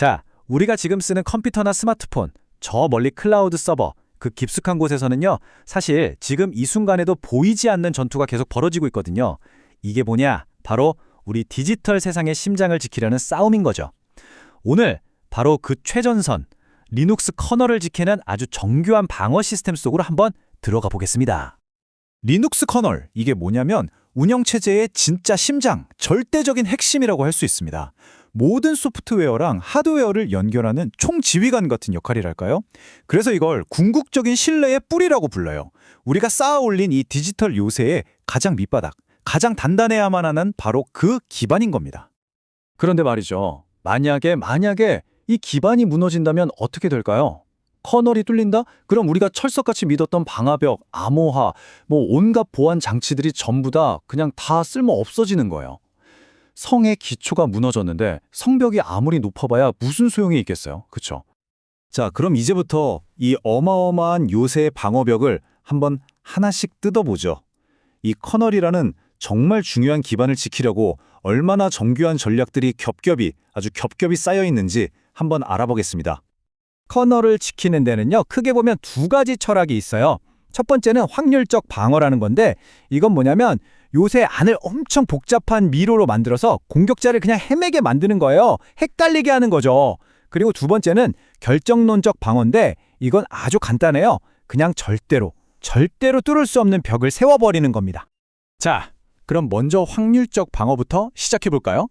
자, 우리가 지금 쓰는 컴퓨터나 스마트폰, 저 멀리 클라우드 서버, 그 깊숙한 곳에서는요, 사실 지금 이 순간에도 보이지 않는 전투가 계속 벌어지고 있거든요. 이게 뭐냐? 바로 우리 디지털 세상의 심장을 지키려는 싸움인 거죠. 오늘 바로 그 최전선, 리눅스 커널을 지키는 아주 정교한 방어 시스템 속으로 한번 들어가 보겠습니다. 리눅스 커널, 이게 뭐냐면 운영체제의 진짜 심장, 절대적인 핵심이라고 할 수 있습니다. 모든 소프트웨어랑 하드웨어를 연결하는 총지휘관 같은 역할이랄까요? 그래서 이걸 궁극적인 신뢰의 뿌리라고 불러요. 우리가 쌓아 올린 이 디지털 요새의 가장 밑바닥, 가장 단단해야만 하는 바로 그 기반인 겁니다. 그런데 말이죠. 만약에 이 기반이 무너진다면 어떻게 될까요? 커널이 뚫린다? 그럼 우리가 철석같이 믿었던 방화벽, 암호화, 온갖 보안 장치들이 전부 다 그냥 다 쓸모 없어지는 거예요. 성의 기초가 무너졌는데 성벽이 아무리 높아봐야 무슨 소용이 있겠어요. 그쵸? 자, 그럼 이제부터 이 어마어마한 요새의 방어벽을 한번 하나씩 뜯어보죠. 이 커널이라는 정말 중요한 기반을 지키려고 얼마나 정교한 전략들이 아주 겹겹이 쌓여 있는지 한번 알아보겠습니다. 커널을 지키는 데는요, 크게 보면 두 가지 철학이 있어요. 첫 번째는 확률적 방어라는 건데, 이건 뭐냐면 요새 안을 엄청 복잡한 미로로 만들어서 공격자를 그냥 헤매게 만드는 거예요. 헷갈리게 하는 거죠. 그리고 두 번째는 결정론적 방어인데, 이건 아주 간단해요. 그냥 절대로 뚫을 수 없는 벽을 세워버리는 겁니다. 자, 그럼 먼저 확률적 방어부터 시작해볼까요?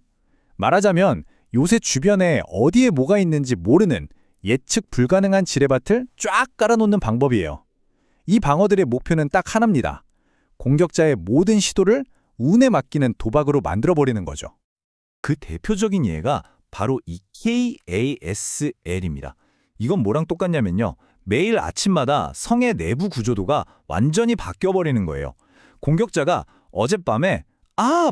말하자면 요새 주변에 어디에 뭐가 있는지 모르는 예측 불가능한 지뢰밭을 쫙 깔아놓는 방법이에요. 이 방어들의 목표는 딱 하나입니다. 공격자의 모든 시도를 운에 맡기는 도박으로 만들어버리는 거죠. 그 대표적인 예가 바로 이 KASL입니다. 이건 뭐랑 똑같냐면요. 매일 아침마다 성의 내부 구조도가 완전히 바뀌어버리는 거예요. 공격자가 어젯밤에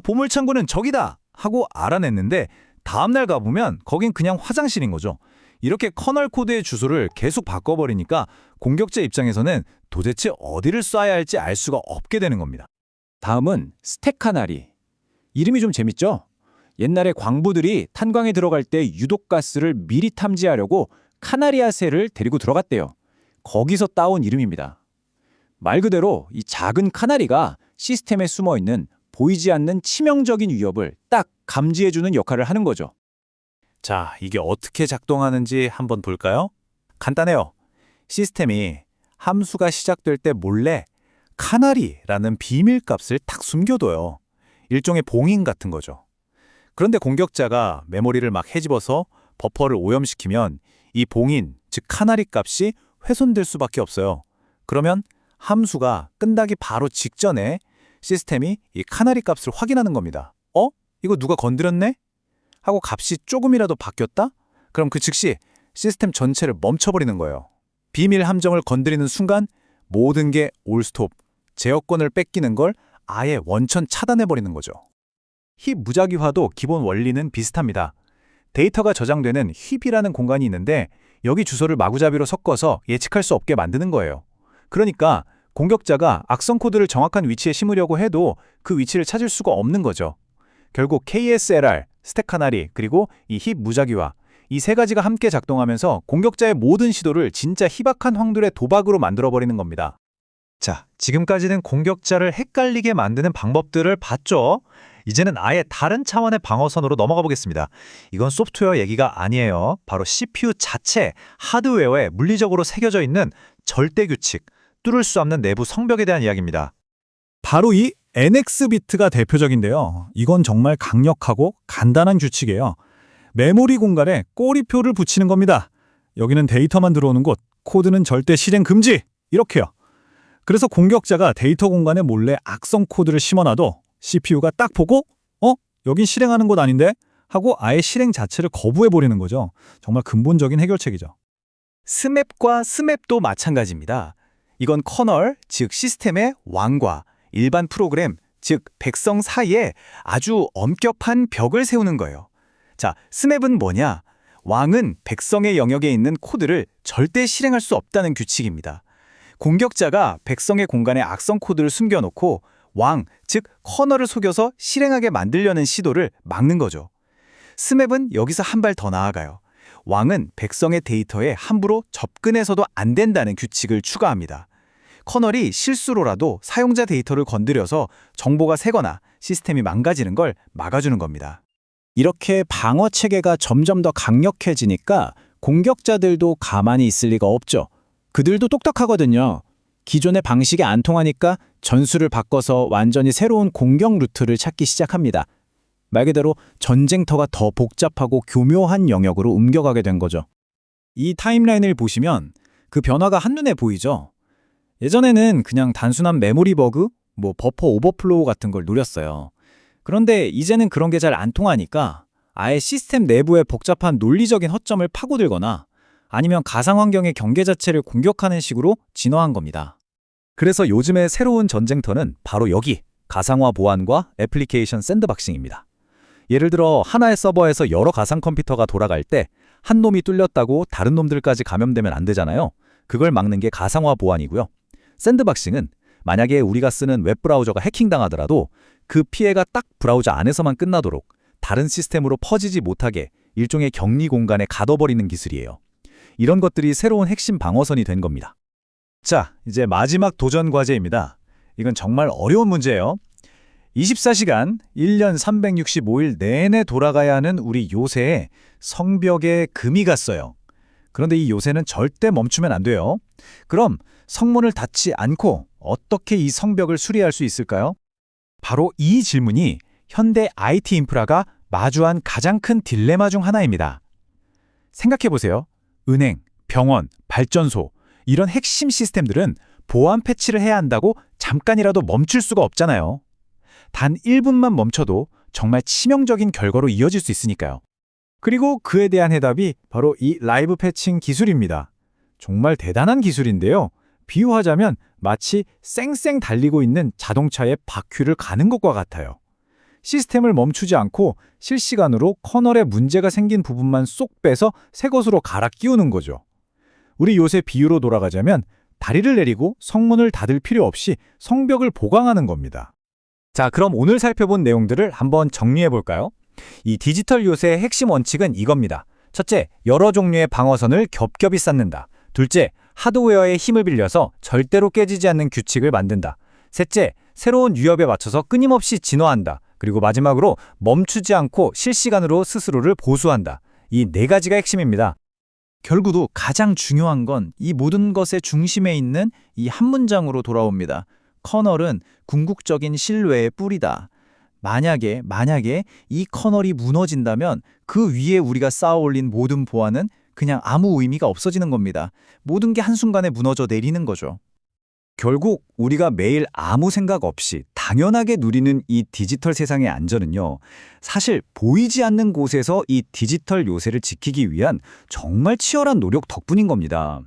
보물창고는 저기다 하고 알아냈는데 다음날 가보면 거긴 그냥 화장실인 거죠. 이렇게 커널 코드의 주소를 계속 바꿔버리니까 공격자 입장에서는 도대체 어디를 쏴야 할지 알 수가 없게 되는 겁니다. 다음은 스택 카나리. 이름이 좀 재밌죠? 옛날에 광부들이 탄광에 들어갈 때 유독가스를 미리 탐지하려고 카나리아 새를 데리고 들어갔대요. 거기서 따온 이름입니다. 말 그대로 이 작은 카나리가 시스템에 숨어있는 보이지 않는 치명적인 위협을 딱 감지해주는 역할을 하는 거죠. 자, 이게 어떻게 작동하는지 한번 볼까요? 간단해요. 시스템이 함수가 시작될 때 몰래 카나리라는 비밀값을 딱 숨겨둬요. 일종의 봉인 같은 거죠. 그런데 공격자가 메모리를 막 헤집어서 버퍼를 오염시키면 이 봉인, 즉 카나리 값이 훼손될 수밖에 없어요. 그러면 함수가 끝나기 바로 직전에 시스템이 이 카나리 값을 확인하는 겁니다. 이거 누가 건드렸네? 하고 값이 조금이라도 바뀌었다? 그럼 그 즉시 시스템 전체를 멈춰버리는 거예요. 비밀 함정을 건드리는 순간 모든 게 올스톱, 제어권을 뺏기는 걸 아예 원천 차단해버리는 거죠. 힙 무작위화도 기본 원리는 비슷합니다. 데이터가 저장되는 힙이라는 공간이 있는데 여기 주소를 마구잡이로 섞어서 예측할 수 없게 만드는 거예요. 그러니까 공격자가 악성 코드를 정확한 위치에 심으려고 해도 그 위치를 찾을 수가 없는 거죠. 결국 KSLR, 스택 카나리, 그리고 이 힙 무작위화, 이 세 가지가 함께 작동하면서 공격자의 모든 시도를 진짜 희박한 확률의 도박으로 만들어버리는 겁니다. 자, 지금까지는 공격자를 헷갈리게 만드는 방법들을 봤죠? 이제는 아예 다른 차원의 방어선으로 넘어가 보겠습니다. 이건 소프트웨어 얘기가 아니에요. 바로 CPU 자체, 하드웨어에 물리적으로 새겨져 있는 절대 규칙, 뚫을 수 없는 내부 성벽에 대한 이야기입니다. 바로 이 NX 비트가 대표적인데요. 이건 정말 강력하고 간단한 규칙이에요. 메모리 공간에 꼬리표를 붙이는 겁니다. 여기는 데이터만 들어오는 곳, 코드는 절대 실행 금지! 이렇게요. 그래서 공격자가 데이터 공간에 몰래 악성 코드를 심어놔도 CPU가 딱 보고 여긴 실행하는 곳 아닌데? 하고 아예 실행 자체를 거부해버리는 거죠. 정말 근본적인 해결책이죠. 스맵과 스맵도 마찬가지입니다. 이건 커널, 즉 시스템의 왕과 일반 프로그램, 즉 백성 사이에 아주 엄격한 벽을 세우는 거예요. 자, 스맵은 뭐냐? 왕은 백성의 영역에 있는 코드를 절대 실행할 수 없다는 규칙입니다. 공격자가 백성의 공간에 악성 코드를 숨겨놓고 왕, 즉 커널을 속여서 실행하게 만들려는 시도를 막는 거죠. 스맵은 여기서 한 발 더 나아가요. 왕은 백성의 데이터에 함부로 접근해서도 안 된다는 규칙을 추가합니다. 커널이 실수로라도 사용자 데이터를 건드려서 정보가 새거나 시스템이 망가지는 걸 막아주는 겁니다. 이렇게 방어 체계가 점점 더 강력해지니까 공격자들도 가만히 있을 리가 없죠. 그들도 똑똑하거든요. 기존의 방식이 안 통하니까 전술을 바꿔서 완전히 새로운 공격 루트를 찾기 시작합니다. 말 그대로 전쟁터가 더 복잡하고 교묘한 영역으로 옮겨가게 된 거죠. 이 타임라인을 보시면 그 변화가 한눈에 보이죠. 예전에는 그냥 단순한 메모리 버그, 버퍼 오버플로우 같은 걸 노렸어요. 그런데 이제는 그런 게 잘 안 통하니까 아예 시스템 내부의 복잡한 논리적인 허점을 파고들거나 아니면 가상환경의 경계 자체를 공격하는 식으로 진화한 겁니다. 그래서 요즘의 새로운 전쟁터는 바로 여기, 가상화 보안과 애플리케이션 샌드박싱입니다. 예를 들어 하나의 서버에서 여러 가상 컴퓨터가 돌아갈 때 한 놈이 뚫렸다고 다른 놈들까지 감염되면 안 되잖아요. 그걸 막는 게 가상화 보안이고요. 샌드박싱은 만약에 우리가 쓰는 웹브라우저가 해킹당하더라도 그 피해가 딱 브라우저 안에서만 끝나도록 다른 시스템으로 퍼지지 못하게 일종의 격리 공간에 가둬버리는 기술이에요. 이런 것들이 새로운 핵심 방어선이 된 겁니다. 자, 이제 마지막 도전 과제입니다. 이건 정말 어려운 문제예요. 24시간, 1년 365일 내내 돌아가야 하는 우리 요새에 성벽에 금이 갔어요. 그런데 이 요새는 절대 멈추면 안 돼요. 그럼 성문을 닫지 않고 어떻게 이 성벽을 수리할 수 있을까요? 바로 이 질문이 현대 IT 인프라가 마주한 가장 큰 딜레마 중 하나입니다. 생각해보세요. 은행, 병원, 발전소, 이런 핵심 시스템들은 보안 패치를 해야 한다고 잠깐이라도 멈출 수가 없잖아요. 단 1분만 멈춰도 정말 치명적인 결과로 이어질 수 있으니까요. 그리고 그에 대한 해답이 바로 이 라이브 패칭 기술입니다. 정말 대단한 기술인데요. 비유하자면 마치 쌩쌩 달리고 있는 자동차의 바퀴를 가는 것과 같아요. 시스템을 멈추지 않고 실시간으로 커널에 문제가 생긴 부분만 쏙 빼서 새 것으로 갈아 끼우는 거죠. 우리 요새 비유로 돌아가자면 다리를 내리고 성문을 닫을 필요 없이 성벽을 보강하는 겁니다. 자, 그럼 오늘 살펴본 내용들을 한번 정리해 볼까요? 이 디지털 요새의 핵심 원칙은 이겁니다. 첫째, 여러 종류의 방어선을 겹겹이 쌓는다. 둘째, 하드웨어의 힘을 빌려서 절대로 깨지지 않는 규칙을 만든다. 셋째, 새로운 위협에 맞춰서 끊임없이 진화한다. 그리고 마지막으로 멈추지 않고 실시간으로 스스로를 보수한다. 이 네 가지가 핵심입니다. 결국도 가장 중요한 건 이 모든 것의 중심에 있는 이 한 문장으로 돌아옵니다. 커널은 궁극적인 신뢰의 뿌리다. 만약에 이 커널이 무너진다면 그 위에 우리가 쌓아올린 모든 보안은 그냥 아무 의미가 없어지는 겁니다. 모든 게 한순간에 무너져 내리는 거죠. 결국 우리가 매일 아무 생각 없이 당연하게 누리는 이 디지털 세상의 안전은요, 사실 보이지 않는 곳에서 이 디지털 요새를 지키기 위한 정말 치열한 노력 덕분인 겁니다.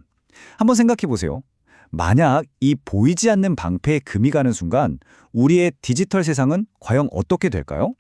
한번 생각해 보세요. 만약 이 보이지 않는 방패에 금이 가는 순간 우리의 디지털 세상은 과연 어떻게 될까요?